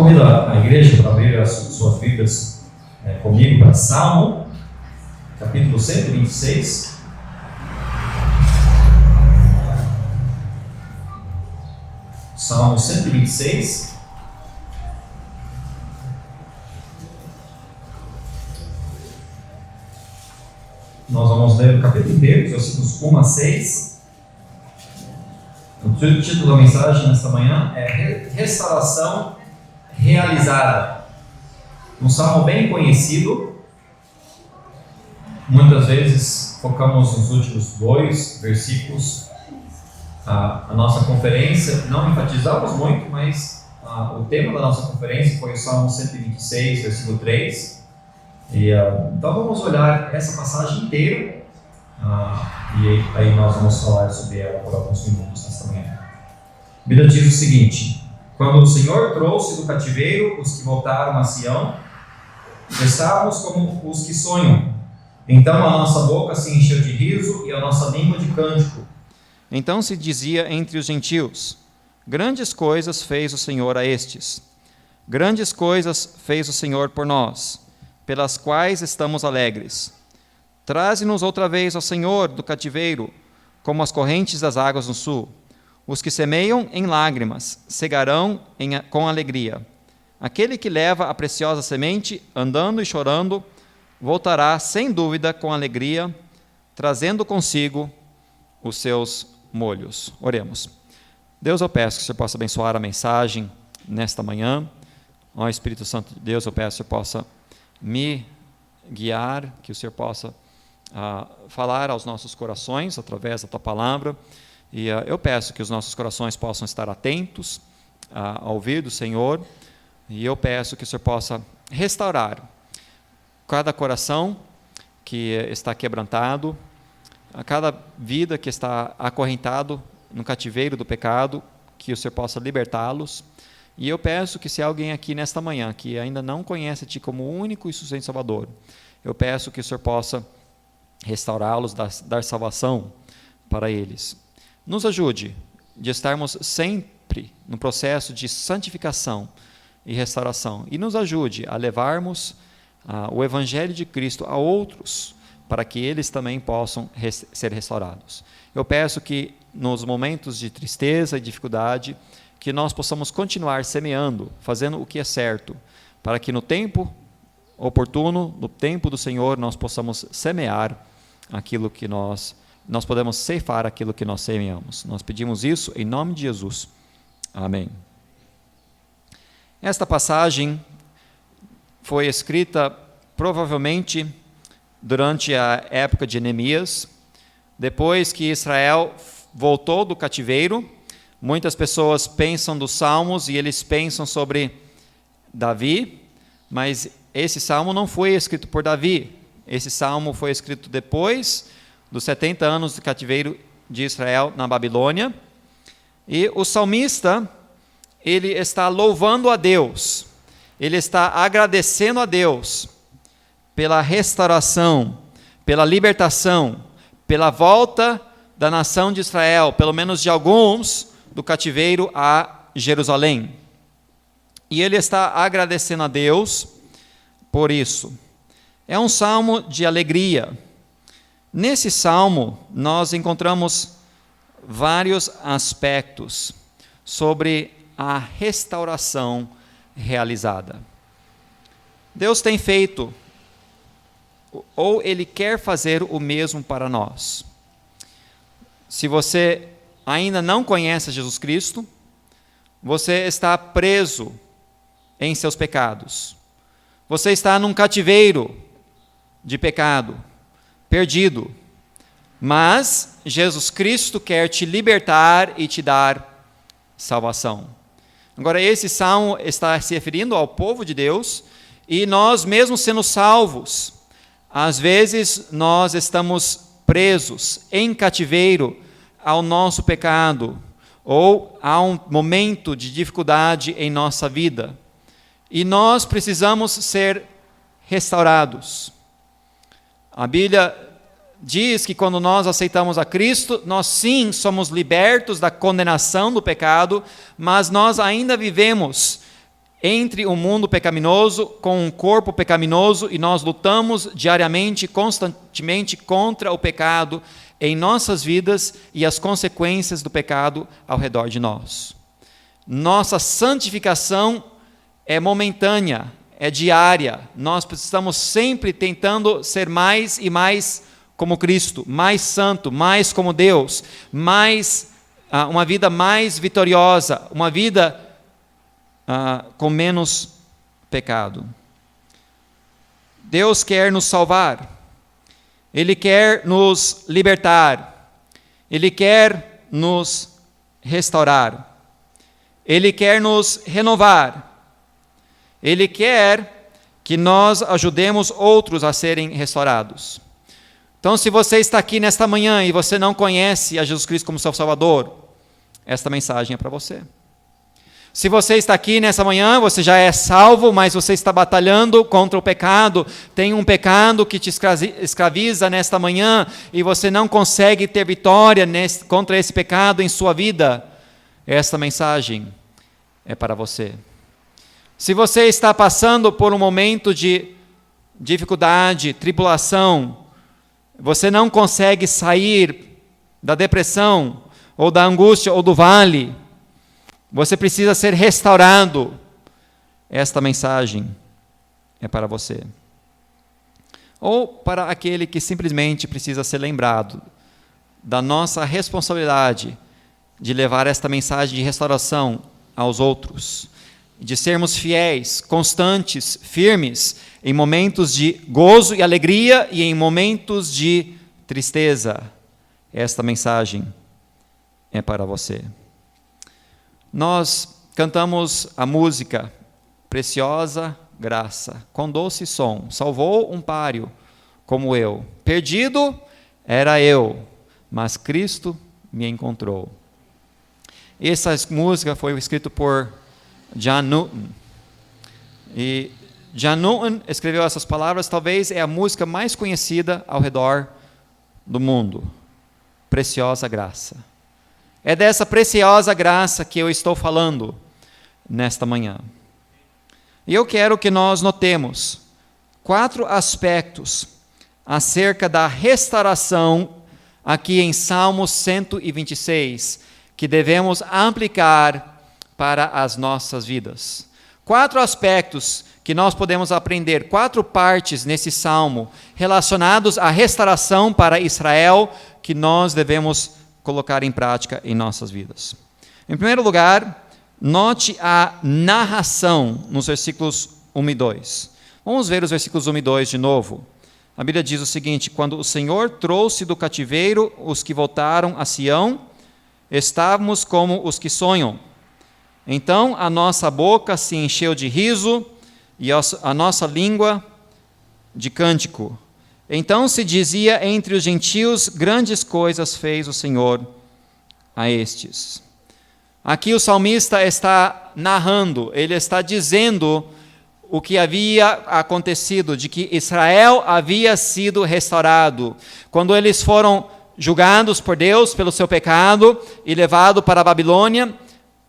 Convido a igreja para abrir as suas Bíblias comigo para Salmo, capítulo 126. Salmo 126. Nós vamos ler o capítulo inteiro, os versículos 1 a 6. O título da mensagem nesta manhã é Restauração Realizada. Um salmo bem conhecido. Muitas vezes focamos nos últimos dois versículos. A nossa conferência, não enfatizamos muito, mas o tema da nossa conferência foi o Salmo 126, versículo 3. Então vamos olhar essa passagem inteira e aí nós vamos falar sobre ela por alguns minutos nesta manhã. A Bíblia diz o seguinte: quando o Senhor trouxe do cativeiro os que voltaram a Sião, estávamos como os que sonham. Então a nossa boca se encheu de riso e a nossa língua de cântico. Então se dizia entre os gentios: grandes coisas fez o Senhor a estes. Grandes coisas fez o Senhor por nós, pelas quais estamos alegres. Traze-nos outra vez ao Senhor do cativeiro, como as correntes das águas no sul. Os que semeiam em lágrimas cegarão com alegria. Aquele que leva a preciosa semente, andando e chorando, voltará sem dúvida com alegria, trazendo consigo os seus molhos. Oremos. Deus, eu peço que o Senhor possa abençoar a mensagem nesta manhã. Ó Espírito Santo de Deus, eu peço que o Senhor possa me guiar, que o Senhor possa falar aos nossos corações através da Tua palavra. E eu peço que os nossos corações possam estar atentos a ouvir do Senhor. E eu peço que o Senhor possa restaurar cada coração que está quebrantado, a cada vida que está acorrentado no cativeiro do pecado, que o Senhor possa libertá-los. E eu peço que se há alguém aqui nesta manhã que ainda não conhece a Ti como único e suficiente Salvador, eu peço que o Senhor possa restaurá-los, dar salvação para eles. Nos ajude de estarmos sempre no processo de santificação e restauração. E nos ajude a levarmos o Evangelho de Cristo a outros, para que eles também possam ser restaurados. Eu peço que nos momentos de tristeza e dificuldade, que nós possamos continuar semeando, fazendo o que é certo, para que no tempo oportuno, no tempo do Senhor, nós possamos semear aquilo que nós podemos ceifar aquilo que nós semeamos. Nós pedimos isso em nome de Jesus. Amém. Esta passagem foi escrita provavelmente durante a época de Neemias, depois que Israel voltou do cativeiro. Muitas pessoas pensam dos salmos e eles pensam sobre Davi, mas esse salmo não foi escrito por Davi. Esse salmo foi escrito depois dos 70 anos do cativeiro de Israel na Babilônia. E o salmista, ele está louvando a Deus, ele está agradecendo a Deus pela restauração, pela libertação, pela volta da nação de Israel, pelo menos de alguns, do cativeiro a Jerusalém. E ele está agradecendo a Deus por isso. É um salmo de alegria. Nesse salmo, nós encontramos vários aspectos sobre a restauração realizada. Deus tem feito, ou Ele quer fazer o mesmo para nós. Se você ainda não conhece Jesus Cristo, você está preso em seus pecados. Você está num cativeiro de pecado, perdido. Mas Jesus Cristo quer te libertar e te dar salvação. Agora, esse salmo está se referindo ao povo de Deus, e nós, mesmo sendo salvos, às vezes nós estamos presos em cativeiro ao nosso pecado, ou a um momento de dificuldade em nossa vida. E nós precisamos ser restaurados. A Bíblia diz que quando nós aceitamos a Cristo, nós sim somos libertos da condenação do pecado, mas nós ainda vivemos entre um mundo pecaminoso com um corpo pecaminoso e nós lutamos diariamente, constantemente contra o pecado em nossas vidas e as consequências do pecado ao redor de nós. Nossa santificação é momentânea, é diária. Nós estamos sempre tentando ser mais e mais como Cristo, mais santo, mais como Deus, uma vida mais vitoriosa, uma vida com menos pecado. Deus quer nos salvar, Ele quer nos libertar, Ele quer nos restaurar, Ele quer nos renovar, Ele quer que nós ajudemos outros a serem restaurados. Então, se você está aqui nesta manhã e você não conhece a Jesus Cristo como seu Salvador, esta mensagem é para você. Se você está aqui nessa manhã, você já é salvo, mas você está batalhando contra o pecado, tem um pecado que te escraviza nesta manhã e você não consegue ter vitória contra esse pecado em sua vida, esta mensagem é para você. Se você está passando por um momento de dificuldade, tribulação, você não consegue sair da depressão, ou da angústia, ou do vale, você precisa ser restaurado. Esta mensagem é para você. Ou para aquele que simplesmente precisa ser lembrado da nossa responsabilidade de levar esta mensagem de restauração aos outros, de sermos fiéis, constantes, firmes, em momentos de gozo e alegria e em momentos de tristeza. Esta mensagem é para você. Nós cantamos a música Preciosa Graça, com doce som, salvou um páreo como eu. Perdido era eu, mas Cristo me encontrou. Essa música foi escrita por John Newton. E John Newton escreveu essas palavras, talvez é a música mais conhecida ao redor do mundo. Preciosa Graça. É dessa preciosa graça que eu estou falando nesta manhã. E eu quero que nós notemos 4 aspectos acerca da restauração aqui em Salmo 126, que devemos aplicar para as nossas vidas. 4 aspectos que nós podemos aprender, 4 partes nesse salmo relacionados à restauração para Israel que nós devemos colocar em prática em nossas vidas. Em primeiro lugar, note a narração nos versículos 1 e 2. Vamos ver os versículos 1 e 2 de novo. A Bíblia diz o seguinte: quando o Senhor trouxe do cativeiro os que voltaram a Sião, estávamos como os que sonham. Então a nossa boca se encheu de riso e a nossa língua de cântico. Então se dizia entre os gentios, grandes coisas fez o Senhor a estes. Aqui o salmista está narrando, ele está dizendo o que havia acontecido, de que Israel havia sido restaurado. Quando eles foram julgados por Deus pelo seu pecado e levados para a Babilônia,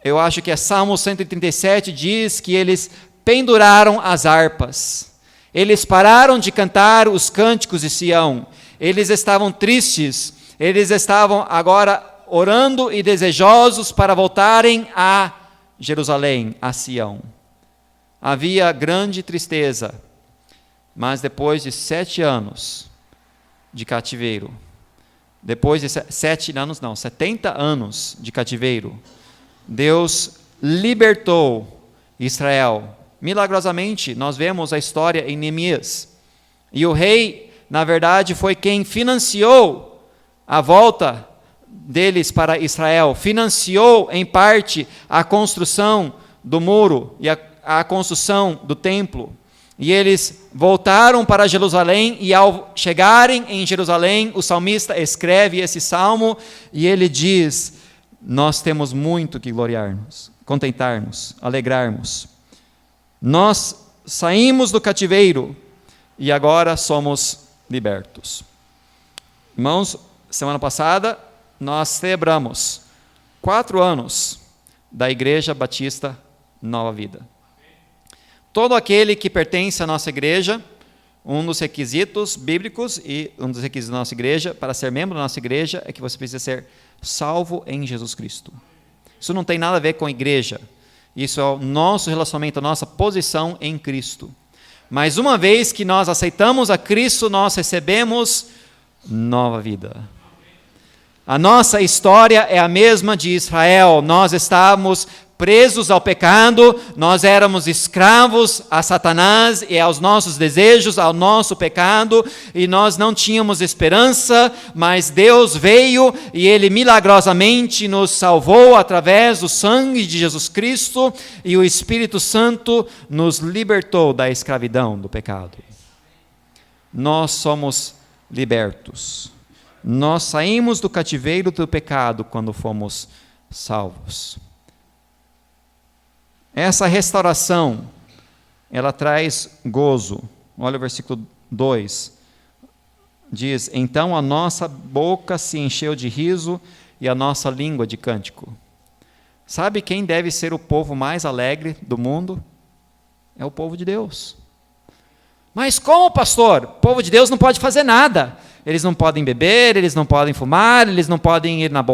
eu acho que é Salmo 137, diz que eles penduraram as harpas. Eles pararam de cantar os cânticos de Sião. Eles estavam tristes. Eles estavam agora orando e desejosos para voltarem a Jerusalém, a Sião. Havia grande tristeza. Mas depois de 7 anos de cativeiro, depois de 70 anos de cativeiro, Deus libertou Israel. Milagrosamente, nós vemos a história em Neemias. E o rei, na verdade, foi quem financiou a volta deles para Israel. Financiou, em parte, a construção do muro e a construção do templo. E eles voltaram para Jerusalém, e ao chegarem em Jerusalém, o salmista escreve esse salmo, e ele diz: nós temos muito que gloriar-nos, contentar-nos, alegrarmos. Nós saímos do cativeiro e agora somos libertos. Irmãos, semana passada nós celebramos 4 anos da Igreja Batista Nova Vida. Todo aquele que pertence à nossa igreja, um dos requisitos bíblicos e um dos requisitos da nossa igreja, para ser membro da nossa igreja, é que você precisa ser salvo em Jesus Cristo. Isso não tem nada a ver com a igreja. Isso é o nosso relacionamento, a nossa posição em Cristo. Mas uma vez que nós aceitamos a Cristo, nós recebemos nova vida. A nossa história é a mesma de Israel. Nós estávamos presos ao pecado, nós éramos escravos a Satanás e aos nossos desejos, ao nosso pecado, e nós não tínhamos esperança, mas Deus veio e Ele milagrosamente nos salvou através do sangue de Jesus Cristo, e o Espírito Santo nos libertou da escravidão do pecado. Nós somos libertos. Nós saímos do cativeiro do pecado quando fomos salvos. Essa restauração, ela traz gozo. Olha o versículo 2. Diz: então a nossa boca se encheu de riso e a nossa língua de cântico. Sabe quem deve ser o povo mais alegre do mundo? É o povo de Deus. Mas como, pastor? O povo de Deus não pode fazer nada. Eles não podem beber, eles não podem fumar, eles não podem ir nas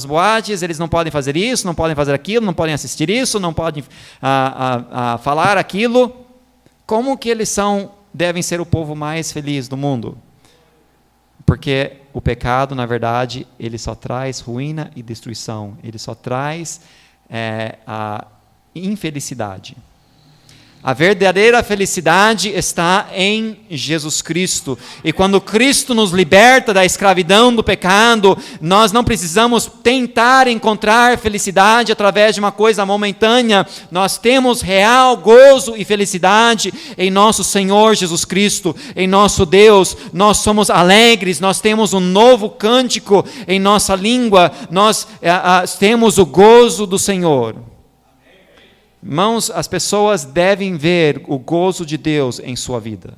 boates, eles não podem fazer isso, não podem fazer aquilo, não podem assistir isso, não podem falar aquilo. Como que eles devem ser o povo mais feliz do mundo? Porque o pecado, na verdade, ele só traz ruína e destruição. Ele só traz a infelicidade. A verdadeira felicidade está em Jesus Cristo. E quando Cristo nos liberta da escravidão do pecado, nós não precisamos tentar encontrar felicidade através de uma coisa momentânea. Nós temos real gozo e felicidade em nosso Senhor Jesus Cristo, em nosso Deus. Nós somos alegres, nós temos um novo cântico em nossa língua, nós temos o gozo do Senhor. Irmãos, as pessoas devem ver o gozo de Deus em sua vida.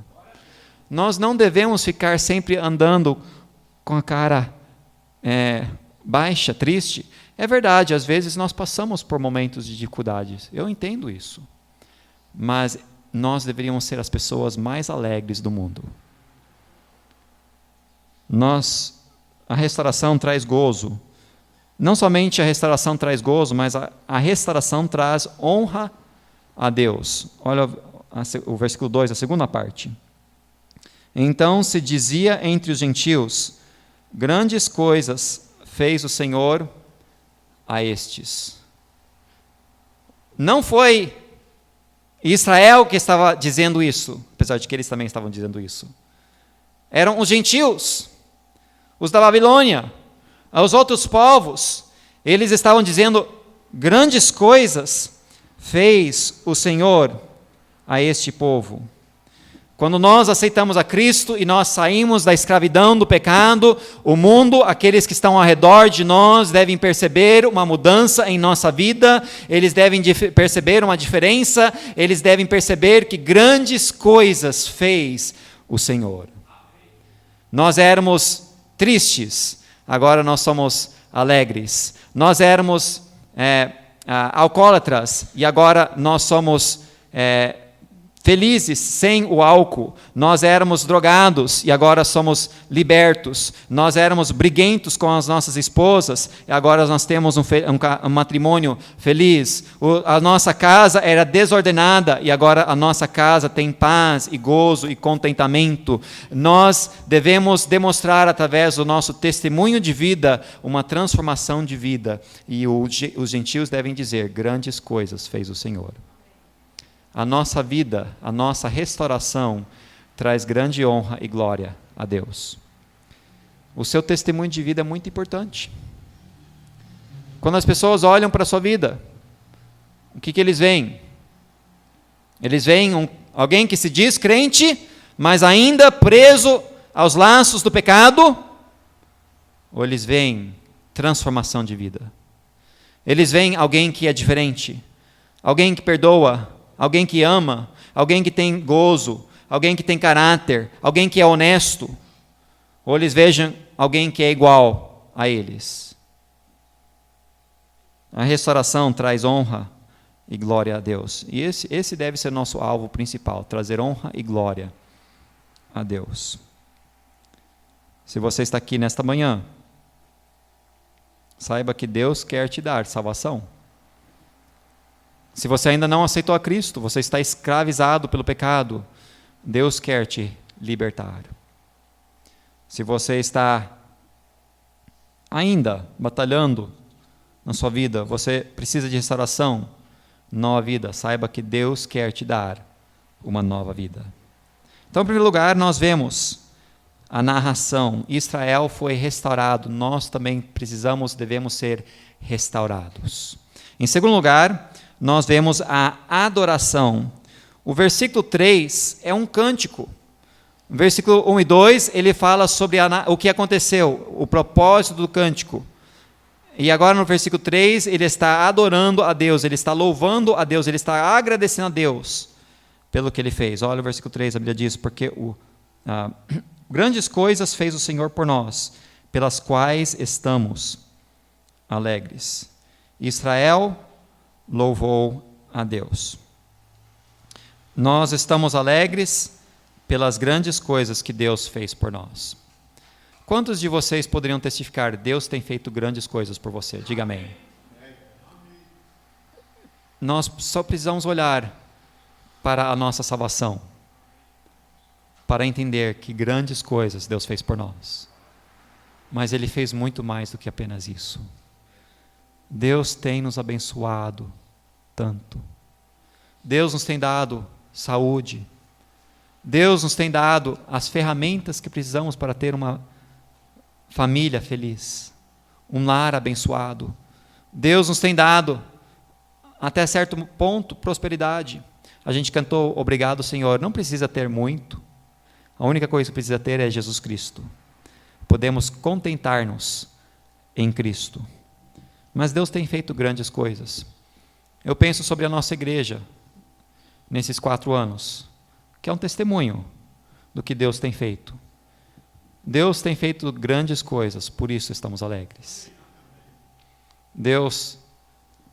Nós não devemos ficar sempre andando com a cara baixa, triste. É verdade, às vezes nós passamos por momentos de dificuldades. Eu entendo isso. Mas nós deveríamos ser as pessoas mais alegres do mundo. A restauração traz gozo. Não somente a restauração traz gozo, mas a restauração traz honra a Deus. Olha o versículo 2, a segunda parte. Então se dizia entre os gentios: grandes coisas fez o Senhor a estes. Não foi Israel que estava dizendo isso, apesar de que eles também estavam dizendo isso. Eram os gentios, os da Babilônia. Aos outros povos, eles estavam dizendo: grandes coisas fez o Senhor a este povo. Quando nós aceitamos a Cristo e nós saímos da escravidão do pecado, o mundo, aqueles que estão ao redor de nós, devem perceber uma mudança em nossa vida, eles devem perceber uma diferença, eles devem perceber que grandes coisas fez o Senhor. Nós éramos tristes, agora nós somos alegres. Nós éramos alcoólatras e agora nós somos felizes sem o álcool. Nós éramos drogados e agora somos libertos. Nós éramos briguentos com as nossas esposas e agora nós temos um matrimônio feliz. A nossa casa era desordenada e agora a nossa casa tem paz e gozo e contentamento. Nós devemos demonstrar através do nosso testemunho de vida uma transformação de vida, e os gentios devem dizer: grandes coisas fez o Senhor. A nossa vida, a nossa restauração traz grande honra e glória a Deus. O seu testemunho de vida é muito importante. Quando as pessoas olham para a sua vida, o que eles veem? Eles veem alguém que se diz crente, mas ainda preso aos laços do pecado? Ou eles veem transformação de vida? Eles veem alguém que é diferente, alguém que perdoa, alguém que ama, alguém que tem gozo, alguém que tem caráter, alguém que é honesto, ou eles vejam alguém que é igual a eles. A restauração traz honra e glória a Deus. E esse deve ser nosso alvo principal, trazer honra e glória a Deus. Se você está aqui nesta manhã, saiba que Deus quer te dar salvação. Se você ainda não aceitou a Cristo, você está escravizado pelo pecado, Deus quer te libertar. Se você está ainda batalhando na sua vida, você precisa de restauração, nova vida, saiba que Deus quer te dar uma nova vida. Então, em primeiro lugar, nós vemos a narração, Israel foi restaurado, nós também devemos ser restaurados. Em segundo lugar, nós vemos a adoração. O versículo 3 é um cântico. No versículo 1 e 2, ele fala sobre o que aconteceu, o propósito do cântico. E agora no versículo 3, ele está adorando a Deus, ele está louvando a Deus, ele está agradecendo a Deus pelo que ele fez. Olha o versículo 3, a Bíblia diz, porque grandes coisas fez o Senhor por nós, pelas quais estamos alegres. Israel louvou a Deus. Nós estamos alegres pelas grandes coisas que Deus fez por nós. Quantos de vocês poderiam testificar, Deus tem feito grandes coisas por você? Diga amém. Nós só precisamos olhar para a nossa salvação, para entender que grandes coisas Deus fez por nós. Mas Ele fez muito mais do que apenas isso. Deus tem nos abençoado tanto. Deus nos tem dado saúde. Deus nos tem dado as ferramentas que precisamos para ter uma família feliz, um lar abençoado. Deus nos tem dado, até certo ponto, prosperidade. A gente cantou, obrigado, Senhor. Não precisa ter muito. A única coisa que precisa ter é Jesus Cristo. Podemos contentar-nos em Cristo. Mas Deus tem feito grandes coisas. Eu penso sobre a nossa igreja, nesses 4 anos, que é um testemunho do que Deus tem feito. Deus tem feito grandes coisas, por isso estamos alegres. Deus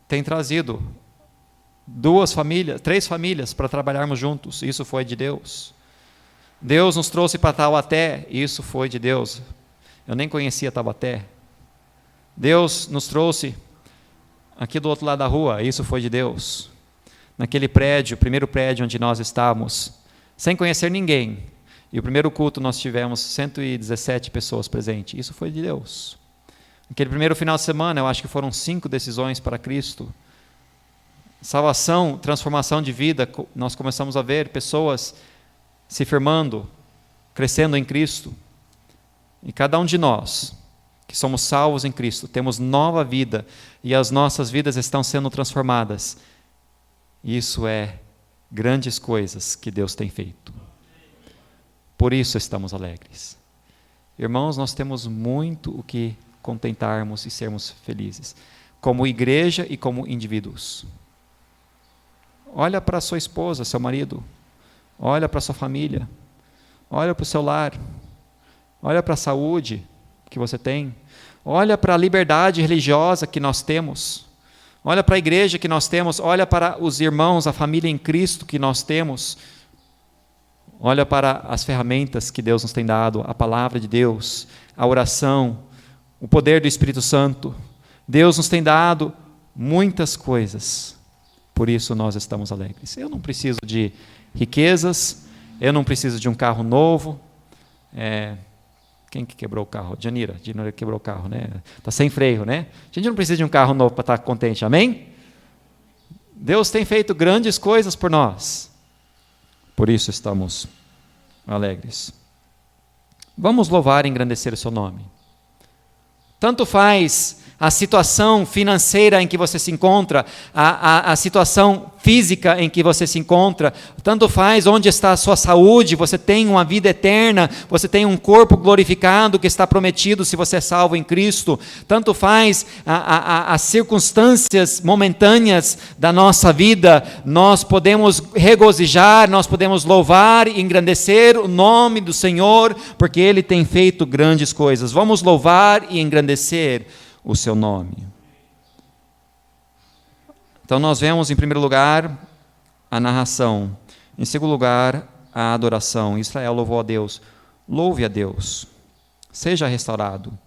tem trazido 3 famílias para trabalharmos juntos, isso foi de Deus. Deus nos trouxe para Taubaté, isso foi de Deus. Eu nem conhecia Taubaté. Deus nos trouxe aqui do outro lado da rua, isso foi de Deus. Naquele prédio, o primeiro prédio onde nós estávamos, sem conhecer ninguém. E o primeiro culto nós tivemos 117 pessoas presentes, isso foi de Deus. Aquele primeiro final de semana, eu acho que foram 5 decisões para Cristo. Salvação, transformação de vida, nós começamos a ver pessoas se firmando, crescendo em Cristo. E cada um de nós, que somos salvos em Cristo, temos nova vida e as nossas vidas estão sendo transformadas. Isso é grandes coisas que Deus tem feito. Por isso estamos alegres. Irmãos, nós temos muito o que contentarmos e sermos felizes, como igreja e como indivíduos. Olha para sua esposa, seu marido. Olha para sua família. Olha para o seu lar. Olha para a saúde que você tem. Olha para a liberdade religiosa que nós temos. Olha para a igreja que nós temos. Olha para os irmãos, a família em Cristo que nós temos. Olha para as ferramentas que Deus nos tem dado, a palavra de Deus, a oração, o poder do Espírito Santo. Deus nos tem dado muitas coisas, por isso nós estamos alegres. Eu não preciso de riquezas, eu não preciso de um carro novo. Quem que quebrou o carro? Janira quebrou o carro, né? Está sem freio, né? A gente não precisa de um carro novo para estar contente, amém? Deus tem feito grandes coisas por nós. Por isso estamos alegres. Vamos louvar e engrandecer o seu nome. Tanto faz a situação financeira em que você se encontra, a situação física em que você se encontra, tanto faz onde está a sua saúde, você tem uma vida eterna, você tem um corpo glorificado que está prometido se você é salvo em Cristo, tanto faz as circunstâncias momentâneas da nossa vida, nós podemos regozijar, nós podemos louvar e engrandecer o nome do Senhor, porque Ele tem feito grandes coisas. Vamos louvar e engrandecer o seu nome. Então nós vemos, em primeiro lugar, a narração. Em segundo lugar, a adoração. Israel louvou a Deus. Louve a Deus. Seja restaurado.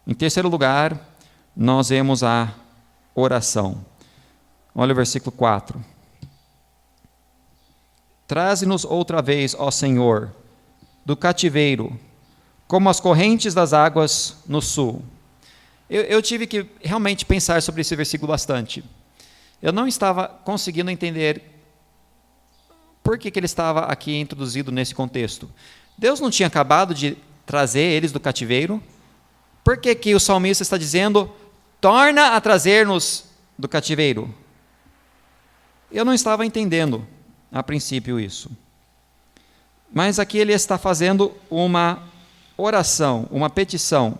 Em terceiro lugar, nós vemos a oração. Olha o versículo 4. Traze-nos outra vez, ó Senhor, do cativeiro, como as correntes das águas no sul. Eu tive que realmente pensar sobre esse versículo bastante. Eu não estava conseguindo entender por que ele estava aqui introduzido nesse contexto. Deus não tinha acabado de trazer eles do cativeiro? Por que o salmista está dizendo, torna a trazer-nos do cativeiro? Eu não estava entendendo a princípio isso. Mas aqui ele está fazendo uma oração, uma petição.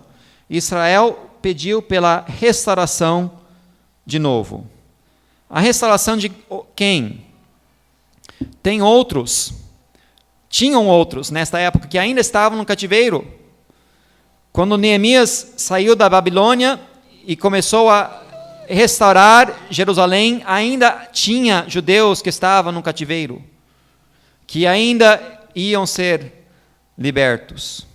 Israel pediu pela restauração de novo. A restauração de quem? Tinham outros nesta época que ainda estavam no cativeiro. Quando Neemias saiu da Babilônia e começou a restaurar Jerusalém, ainda tinha judeus que estavam no cativeiro, que ainda iam ser libertos.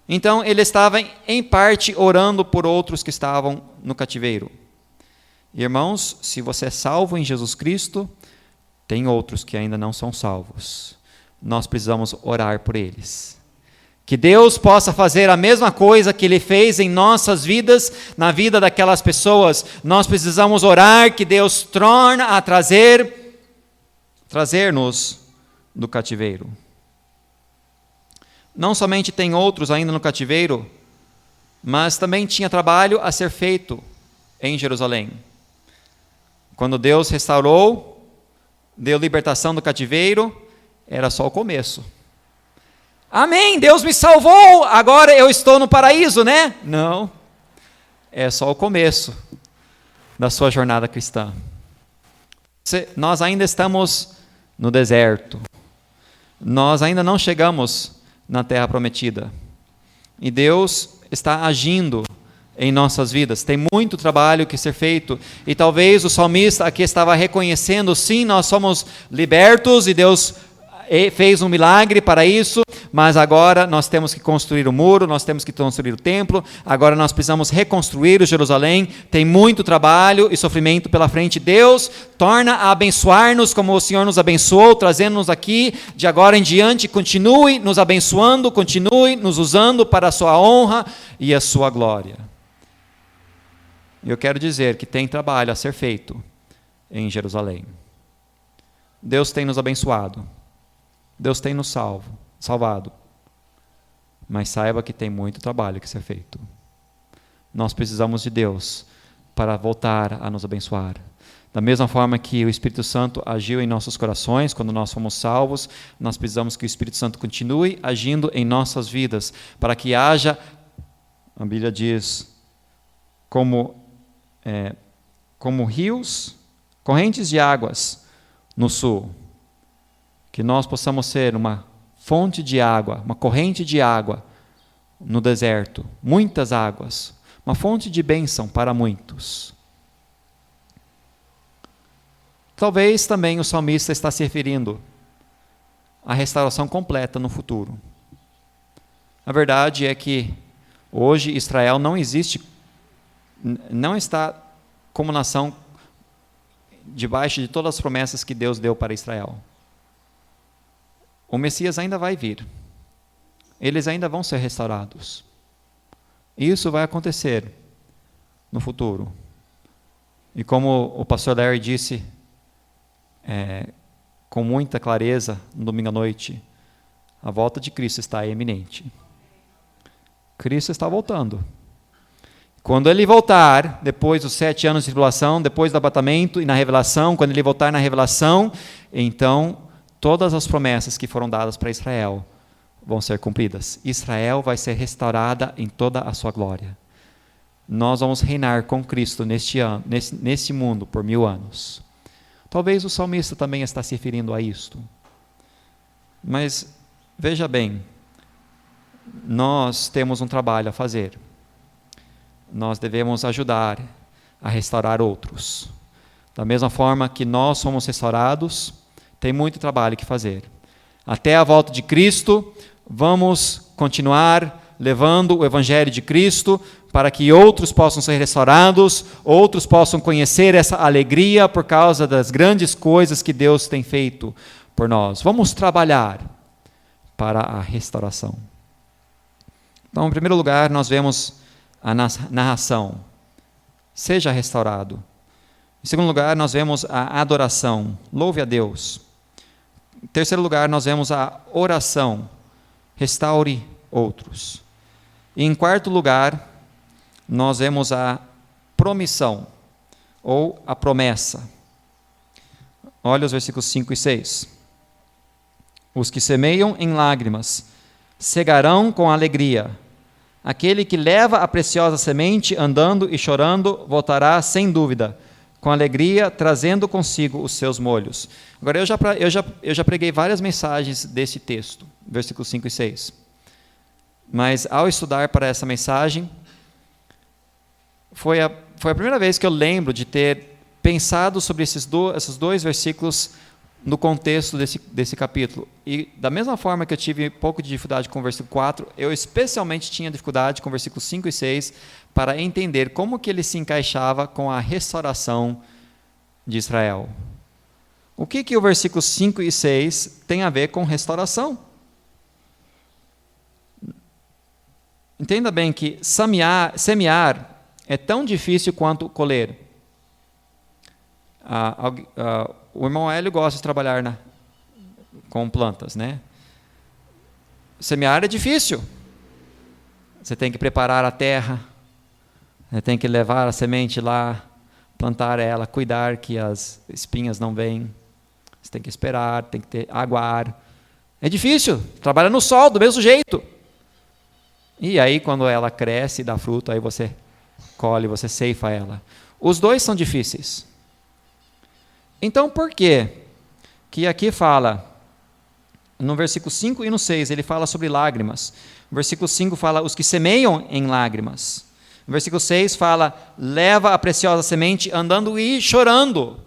Então ele estava em parte orando por outros que estavam no cativeiro. Irmãos, se você é salvo em Jesus Cristo, tem outros que ainda não são salvos. Nós precisamos orar por eles. Que Deus possa fazer a mesma coisa que Ele fez em nossas vidas, na vida daquelas pessoas. Nós precisamos orar que Deus torne a trazer-nos do cativeiro. Não somente tem outros ainda no cativeiro, mas também tinha trabalho a ser feito em Jerusalém. Quando Deus restaurou, deu libertação do cativeiro, era só o começo. Amém, Deus me salvou, agora eu estou no paraíso, né? Não, é só o começo da sua jornada cristã. Nós ainda estamos no deserto, nós ainda não chegamos na terra prometida, e Deus está agindo em nossas vidas. Tem muito trabalho que ser feito, e talvez o salmista aqui estava reconhecendo, sim, nós somos libertos, e Deus fez um milagre para isso, mas agora nós temos que construir o muro, nós temos que construir o templo, agora nós precisamos reconstruir o Jerusalém, tem muito trabalho e sofrimento pela frente. Deus torna a abençoar-nos como o Senhor nos abençoou, trazendo-nos aqui, de agora em diante, continue nos abençoando, continue nos usando para a sua honra e a sua glória. Eu quero dizer que tem trabalho a ser feito em Jerusalém. Deus tem nos abençoado, Deus tem nos salvado, mas saiba que tem muito trabalho que ser feito. Nós precisamos de Deus para voltar a nos abençoar. Da mesma forma que o Espírito Santo agiu em nossos corações quando nós fomos salvos, nós precisamos que o Espírito Santo continue agindo em nossas vidas, para que haja, a Bíblia diz, como rios, correntes de águas no sul, que nós possamos ser uma fonte de água, uma corrente de água no deserto, muitas águas, uma fonte de bênção para muitos. Talvez também o salmista está se referindo à restauração completa no futuro. A verdade é que hoje Israel não está como nação debaixo de todas as promessas que Deus deu para Israel. O Messias ainda vai vir. Eles ainda vão ser restaurados. Isso vai acontecer no futuro. E como o pastor Larry disse com muita clareza no domingo à noite, a volta de Cristo está iminente. Cristo está voltando. Quando Ele voltar, depois dos 7 anos de tribulação, depois do abatimento e na revelação, quando Ele voltar na revelação, então todas as promessas que foram dadas para Israel vão ser cumpridas. Israel vai ser restaurada em toda a sua glória. Nós vamos reinar com Cristo nesse mundo por 1000 anos. Talvez o salmista também está se referindo a isto. Mas, veja bem, nós temos um trabalho a fazer. Nós devemos ajudar a restaurar outros. Da mesma forma que nós somos restaurados, tem muito trabalho que fazer. Até a volta de Cristo, vamos continuar levando o Evangelho de Cristo para que outros possam ser restaurados, outros possam conhecer essa alegria por causa das grandes coisas que Deus tem feito por nós. Vamos trabalhar para a restauração. Então, em primeiro lugar, nós vemos a narração. Seja restaurado. Em segundo lugar, nós vemos a adoração. Louve a Deus. Em terceiro lugar, nós vemos a oração. Restaure outros. E em quarto lugar, nós vemos a promissão, ou a promessa. Olha os versículos 5 e 6. Os que semeiam em lágrimas cegarão com alegria. Aquele que leva a preciosa semente andando e chorando voltará sem dúvida, com alegria, trazendo consigo os seus molhos. Agora, eu já preguei várias mensagens desse texto, versículos 5 e 6. Mas, ao estudar para essa mensagem, foi a primeira vez que eu lembro de ter pensado sobre esses dois versículos no contexto desse capítulo. E, da mesma forma que eu tive um pouco de dificuldade com o versículo 4, eu especialmente tinha dificuldade com o versículos 5 e 6 para entender como que ele se encaixava com a restauração de Israel. O que o versículo 5 e 6 tem a ver com restauração? Entenda bem que semear é tão difícil quanto colher. O irmão Hélio gosta de trabalhar com plantas, né? Semear é difícil. Você tem que preparar a terra, você tem que levar a semente lá, plantar ela, cuidar que as espinhas não venham. Você tem que esperar, tem que aguar. É difícil, trabalha no sol do mesmo jeito. E aí, quando ela cresce e dá fruto, aí você colhe, você ceifa ela. Os dois são difíceis. Então, por que aqui fala, no versículo 5 e no 6, ele fala sobre lágrimas. No versículo 5 fala, os que semeiam em lágrimas. No versículo 6 fala, leva a preciosa semente andando e chorando.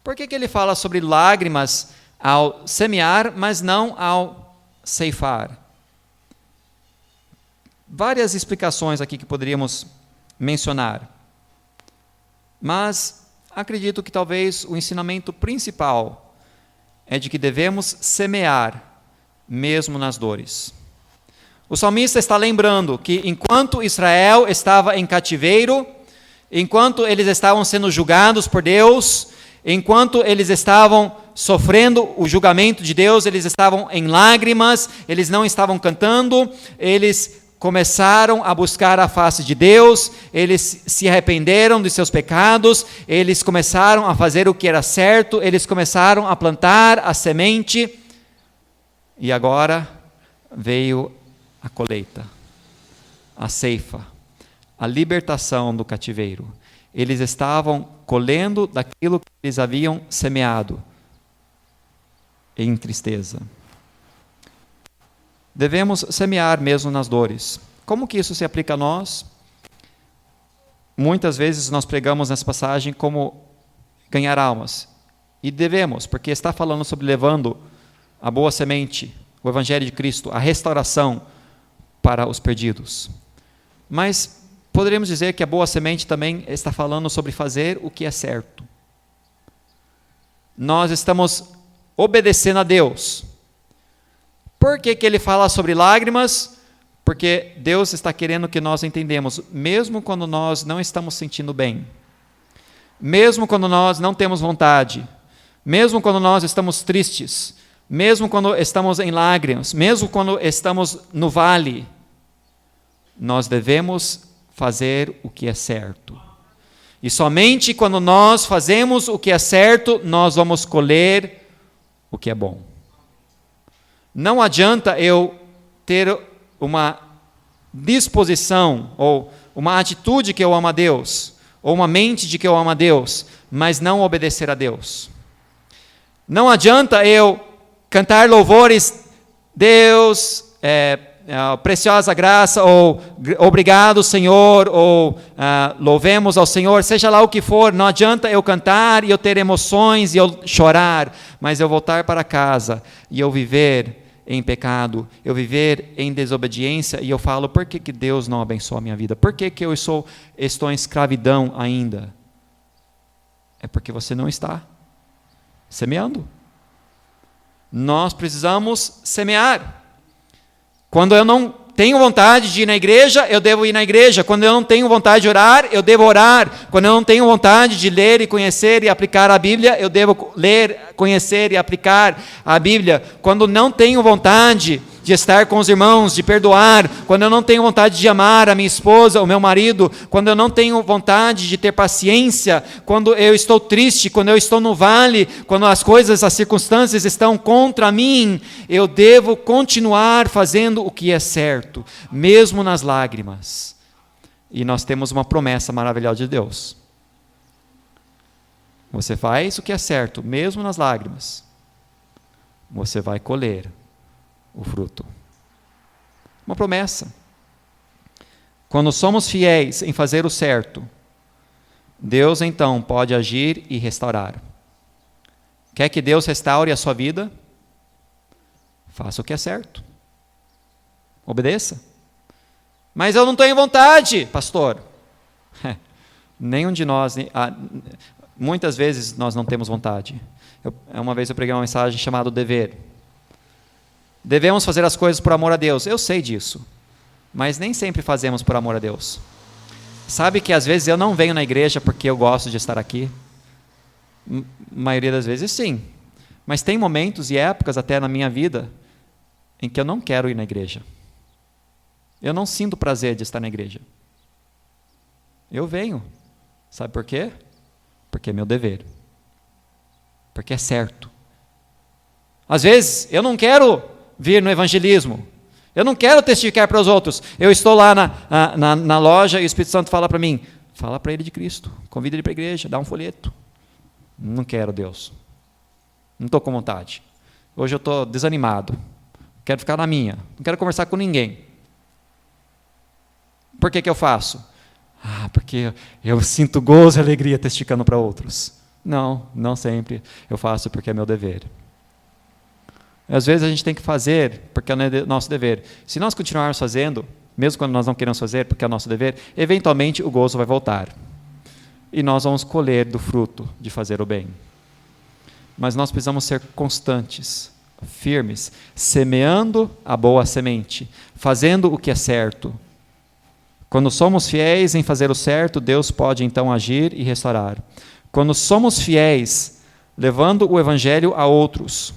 Por que ele fala sobre lágrimas ao semear, mas não ao ceifar? Várias explicações aqui que poderíamos mencionar. Mas acredito que talvez o ensinamento principal é de que devemos semear, mesmo nas dores. O salmista está lembrando que enquanto Israel estava em cativeiro, enquanto eles estavam sendo julgados por Deus, enquanto eles estavam sofrendo o julgamento de Deus, eles estavam em lágrimas, eles não estavam cantando, eles começaram a buscar a face de Deus, eles se arrependeram de seus pecados, eles começaram a fazer o que era certo, eles começaram a plantar a semente, e agora veio a colheita, a ceifa, a libertação do cativeiro. Eles estavam colhendo daquilo que eles haviam semeado, em tristeza. Devemos semear mesmo nas dores. Como que isso se aplica a nós? Muitas vezes nós pregamos nessa passagem como ganhar almas. E devemos, porque está falando sobre levando a boa semente, o Evangelho de Cristo, a restauração para os perdidos. Mas poderíamos dizer que a boa semente também está falando sobre fazer o que é certo. Nós estamos obedecendo a Deus. Por que ele fala sobre lágrimas? Porque Deus está querendo que nós entendamos, mesmo quando nós não estamos sentindo bem, mesmo quando nós não temos vontade, mesmo quando nós estamos tristes, mesmo quando estamos em lágrimas, mesmo quando estamos no vale, nós devemos fazer o que é certo. E somente quando nós fazemos o que é certo, nós vamos colher o que é bom. Não adianta eu ter uma disposição, ou uma atitude que eu amo a Deus, ou uma mente de que eu amo a Deus, mas não obedecer a Deus. Não adianta eu cantar louvores, Deus, preciosa graça, ou obrigado, Senhor, ou louvemos ao Senhor, seja lá o que for, não adianta eu cantar e eu ter emoções e eu chorar, mas eu voltar para casa e eu viver em pecado, eu viver em desobediência, e eu falo, por que Deus não abençoa a minha vida? Por que eu estou em escravidão ainda? É porque você não está semeando. Nós precisamos semear. Quando eu não tenho vontade de ir na igreja, eu devo ir na igreja. Quando eu não tenho vontade de orar, eu devo orar. Quando eu não tenho vontade de ler e conhecer e aplicar a Bíblia, eu devo ler, conhecer e aplicar a Bíblia. Quando não tenho vontade de estar com os irmãos, de perdoar, quando eu não tenho vontade de amar a minha esposa, o meu marido, quando eu não tenho vontade de ter paciência, quando eu estou triste, quando eu estou no vale, quando as coisas, as circunstâncias estão contra mim, eu devo continuar fazendo o que é certo, mesmo nas lágrimas. E nós temos uma promessa maravilhosa de Deus. Você faz o que é certo, mesmo nas lágrimas, você vai colher o fruto. Uma promessa. Quando somos fiéis em fazer o certo, Deus então pode agir e restaurar. Quer que Deus restaure a sua vida? Faça o que é certo. Obedeça. Mas eu não tenho vontade, pastor. Nenhum de nós, muitas vezes nós não temos vontade. Uma vez eu preguei uma mensagem chamada dever. Devemos fazer as coisas por amor a Deus. Eu sei disso, mas nem sempre fazemos por amor a Deus. Sabe que às vezes eu não venho na igreja porque eu gosto de estar aqui? Maioria das vezes sim. Mas tem momentos e épocas até na minha vida em que eu não quero ir na igreja. Eu não sinto prazer de estar na igreja. Eu venho. Sabe por quê? Porque é meu dever. Porque é certo. Às vezes eu não quero vir no evangelismo. Eu não quero testificar para os outros. Eu estou lá na loja e o Espírito Santo fala para mim, fala para ele de Cristo, convida ele para a igreja, dá um folheto. Não quero, Deus. Não estou com vontade. Hoje eu estou desanimado. Quero ficar na minha. Não quero conversar com ninguém. Por que eu faço? Porque eu sinto gozo e alegria testificando para outros. Não, não sempre. Eu faço porque é meu dever. Às vezes a gente tem que fazer porque é o nosso dever. Se nós continuarmos fazendo, mesmo quando nós não queremos fazer porque é o nosso dever, eventualmente o gozo vai voltar. E nós vamos colher do fruto de fazer o bem. Mas nós precisamos ser constantes, firmes, semeando a boa semente, fazendo o que é certo. Quando somos fiéis em fazer o certo, Deus pode então agir e restaurar. Quando somos fiéis, levando o evangelho a outros,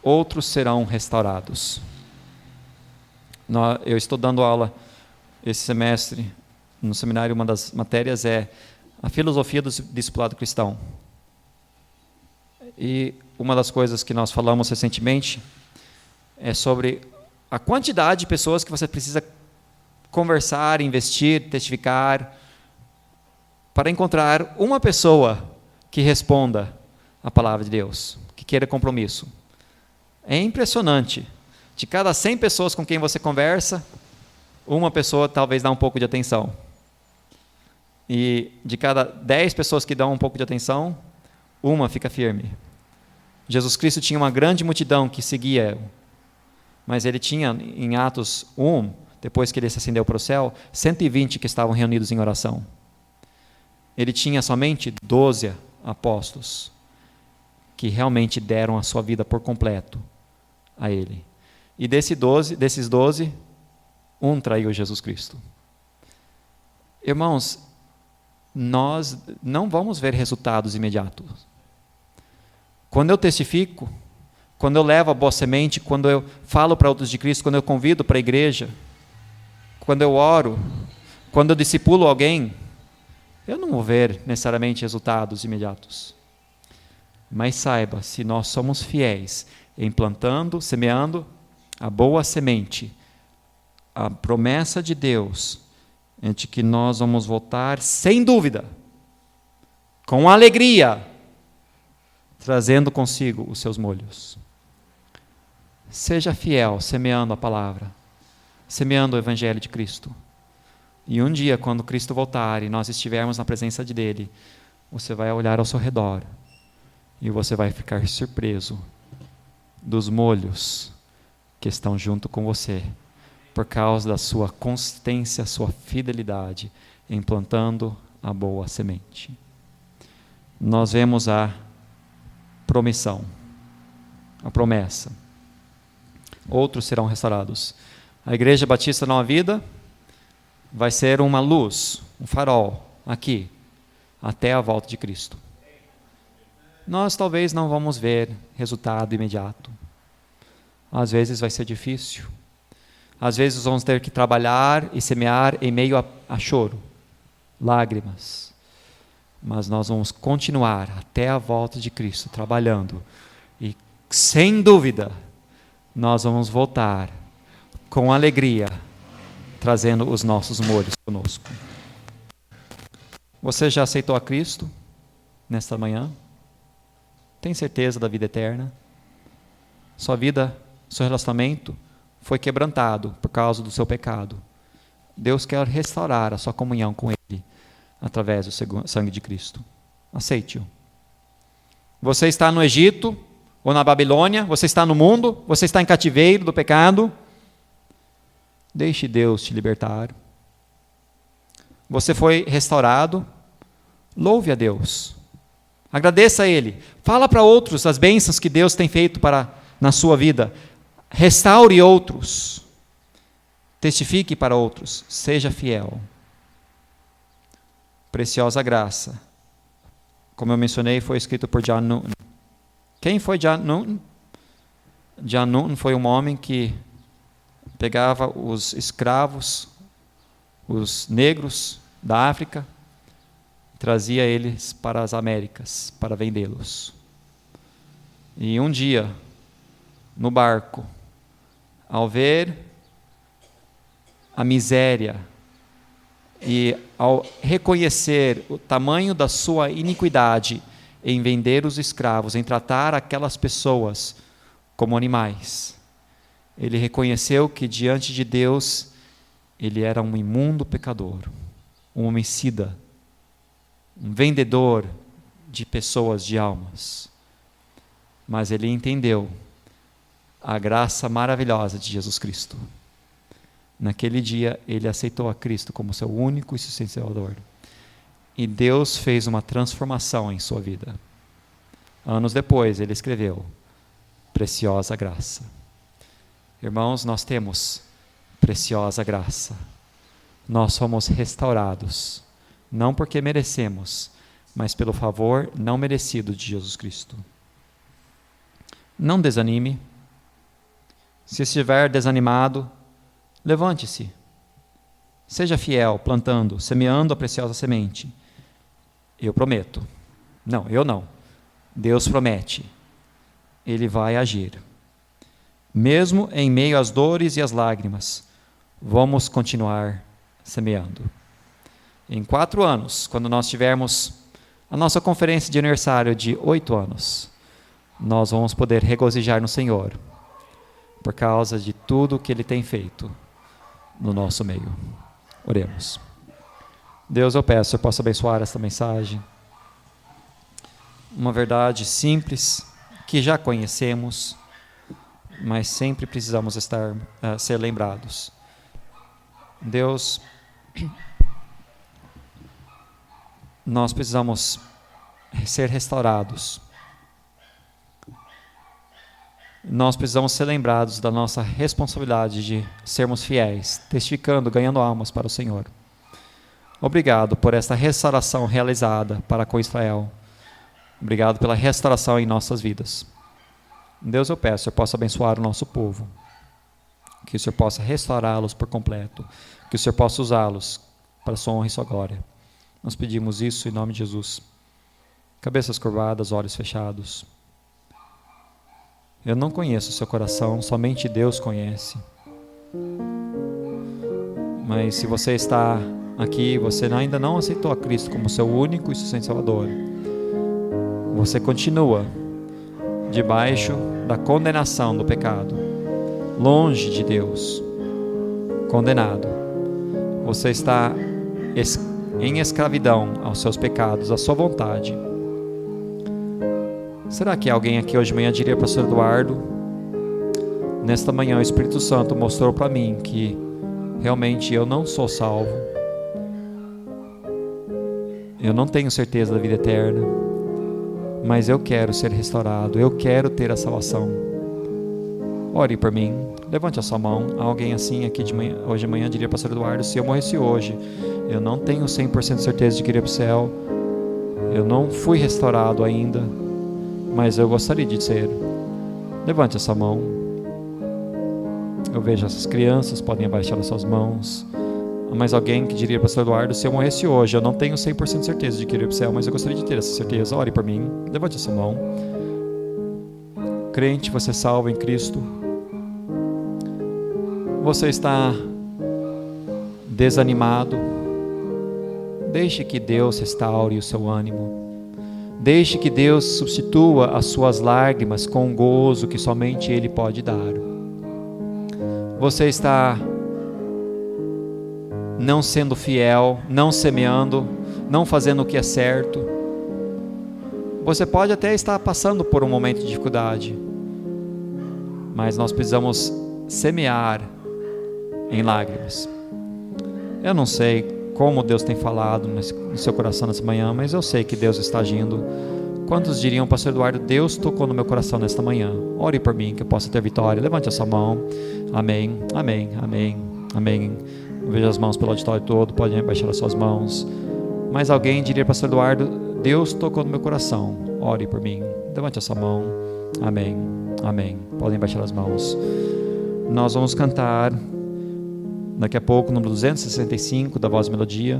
outros serão restaurados. Eu estou dando aula esse semestre, no seminário, uma das matérias é a filosofia do discipulado cristão. E uma das coisas que nós falamos recentemente é sobre a quantidade de pessoas que você precisa conversar, investir, testificar, para encontrar uma pessoa que responda a palavra de Deus, que queira compromisso. É impressionante. De cada 100 pessoas com quem você conversa, uma pessoa talvez dá um pouco de atenção. E de cada 10 pessoas que dão um pouco de atenção, uma fica firme. Jesus Cristo tinha uma grande multidão que seguia, mas ele tinha, em Atos 1, depois que ele se ascendeu para o céu, 120 que estavam reunidos em oração. Ele tinha somente 12 apóstolos que realmente deram a sua vida por completo a ele. E desses 12, um traiu Jesus Cristo. Irmãos, nós não vamos ver resultados imediatos. Quando eu testifico, quando eu levo a boa semente, quando eu falo para outros de Cristo, quando eu convido para a igreja, quando eu oro, quando eu discipulo alguém, eu não vou ver necessariamente resultados imediatos. Mas saiba, se nós somos fiéis em plantando, semeando a boa semente, a promessa de Deus é de que nós vamos voltar sem dúvida, com alegria, trazendo consigo os seus molhos. Seja fiel, semeando a palavra. semeando o Evangelho de Cristo. E um dia, quando Cristo voltar e nós estivermos na presença dele, você vai olhar ao seu redor e você vai ficar surpreso dos molhos que estão junto com você, por causa da sua consistência, sua fidelidade em plantando a boa semente. Nós vemos a promissão, a promessa. Outros serão restaurados. A Igreja Batista Nova Vida vai ser uma luz, um farol aqui, até a volta de Cristo. Nós talvez não vamos ver resultado imediato. Às vezes vai ser difícil. Às vezes vamos ter que trabalhar e semear em meio a choro, lágrimas. Mas nós vamos continuar até a volta de Cristo, trabalhando. E, sem dúvida, nós vamos voltar com alegria, trazendo os nossos molhos conosco. Você já aceitou a Cristo nesta manhã? Tem certeza da vida eterna? Sua vida, seu relacionamento foi quebrantado por causa do seu pecado. Deus quer restaurar a sua comunhão com Ele através do sangue de Cristo. Aceite-o. Você está no Egito ou na Babilônia, você está no mundo, você está em cativeiro do pecado. Deixe Deus te libertar. Você foi restaurado. Louve a Deus. Agradeça a Ele. Fala para outros as bênçãos que Deus tem feito na sua vida. Restaure outros. Testifique para outros. Seja fiel. Preciosa graça. Como eu mencionei, foi escrito por John Newton. Quem foi John Newton? John Newton foi um homem que pegava os escravos, os negros da África, trazia eles para as Américas, para vendê-los. E um dia, no barco, ao ver a miséria e ao reconhecer o tamanho da sua iniquidade em vender os escravos, em tratar aquelas pessoas como animais, ele reconheceu que diante de Deus ele era um imundo pecador, um homicida, um vendedor de pessoas, de almas. Mas ele entendeu a graça maravilhosa de Jesus Cristo. Naquele dia, ele aceitou a Cristo como seu único e suficiente Salvador. E Deus fez uma transformação em sua vida. Anos depois, ele escreveu: Preciosa graça. Irmãos, nós temos preciosa graça. Nós somos restaurados, não porque merecemos, mas pelo favor não merecido de Jesus Cristo. Não desanime. Se estiver desanimado, levante-se. Seja fiel, plantando, semeando a preciosa semente. Eu prometo. Não, eu não. Deus promete. Ele vai agir. Mesmo em meio às dores e às lágrimas, vamos continuar semeando. Em 4 anos, quando nós tivermos a nossa conferência de aniversário de 8 anos, nós vamos poder regozijar no Senhor, por causa de tudo que Ele tem feito no nosso meio. Oremos. Deus, eu peço que eu possa abençoar esta mensagem. Uma verdade simples, que já conhecemos, mas sempre precisamos ser lembrados. Deus, nós precisamos ser restaurados. Nós precisamos ser lembrados da nossa responsabilidade de sermos fiéis, testificando, ganhando almas para o Senhor. Obrigado por esta restauração realizada para com Israel. Obrigado pela restauração em nossas vidas. Deus, eu peço que o Senhor possa abençoar o nosso povo, que o Senhor possa restaurá-los por completo, que o Senhor possa usá-los para a sua honra e sua glória. Nós pedimos isso em nome de Jesus. Cabeças curvadas, olhos fechados. Eu não conheço o seu coração, somente Deus conhece. Mas se você está aqui, você ainda não aceitou a Cristo como seu único e suficiente Salvador, você continua debaixo da condenação do pecado, longe de Deus, condenado. Você está em escravidão aos seus pecados, à sua vontade. Será que alguém aqui hoje de manhã diria, pastor Eduardo, nesta manhã o Espírito Santo mostrou para mim que realmente eu não sou salvo, eu não tenho certeza da vida eterna, mas eu quero ser restaurado, eu quero ter a salvação. Ore por mim, levante a sua mão. Alguém assim aqui de manhã, hoje de manhã diria, pastor Eduardo, se eu morresse hoje, eu não tenho 100% de certeza de que iria para o céu, eu não fui restaurado ainda, mas eu gostaria de ser. Levante a sua mão. Eu vejo essas crianças, podem abaixar as suas mãos. Mas alguém que diria, pastor Eduardo, se eu morresse hoje, eu não tenho 100% de certeza de que iria para o céu, mas eu gostaria de ter essa certeza. Ore por mim, levante a sua mão. Crente, você é salvo em Cristo. Você está desanimado. Deixe que Deus restaure o seu ânimo. Deixe que Deus substitua as suas lágrimas com o gozo que somente Ele pode dar. Você está não sendo fiel, não semeando, não fazendo o que é certo. Você pode até estar passando por um momento de dificuldade, mas nós precisamos semear em lágrimas. Eu não sei como Deus tem falado no seu coração nessa manhã, mas eu sei que Deus está agindo. Quantos diriam, pastor Eduardo, Deus tocou no meu coração nesta manhã? Ore por mim que eu possa ter vitória. Levante a sua mão. Amém, amém, amém, amém. Veja as mãos pelo auditório todo, podem baixar as suas mãos. Mas alguém diria, pastor Eduardo, Deus tocou no meu coração. Ore por mim. Levante a sua mão. Amém, amém. Podem baixar as mãos. Nós vamos cantar daqui a pouco, número 265 da Voz e Melodia.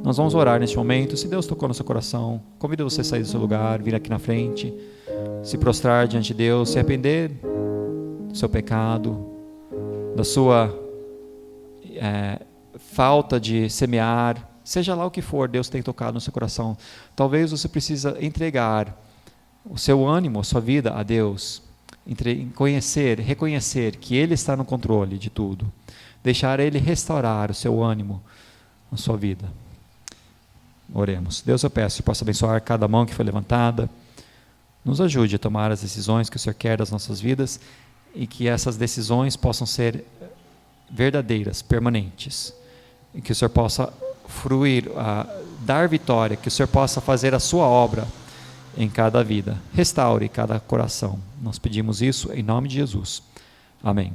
Nós vamos orar neste momento. Se Deus tocou no seu coração, convido você a sair do seu lugar, vir aqui na frente, se prostrar diante de Deus, se arrepender do seu pecado, da sua falta de semear, seja lá o que for, Deus tem tocado no seu coração. Talvez você precisa entregar o seu ânimo, a sua vida a Deus, reconhecer que Ele está no controle de tudo, deixar Ele restaurar o seu ânimo, a sua vida. Oremos. Deus, eu peço que possa abençoar cada mão que foi levantada, nos ajude a tomar as decisões que o Senhor quer das nossas vidas e que essas decisões possam ser verdadeiras, permanentes, e que o Senhor possa fruir, dar vitória, que o Senhor possa fazer a sua obra em cada vida, restaure cada coração. Nós pedimos isso em nome de Jesus. Amém.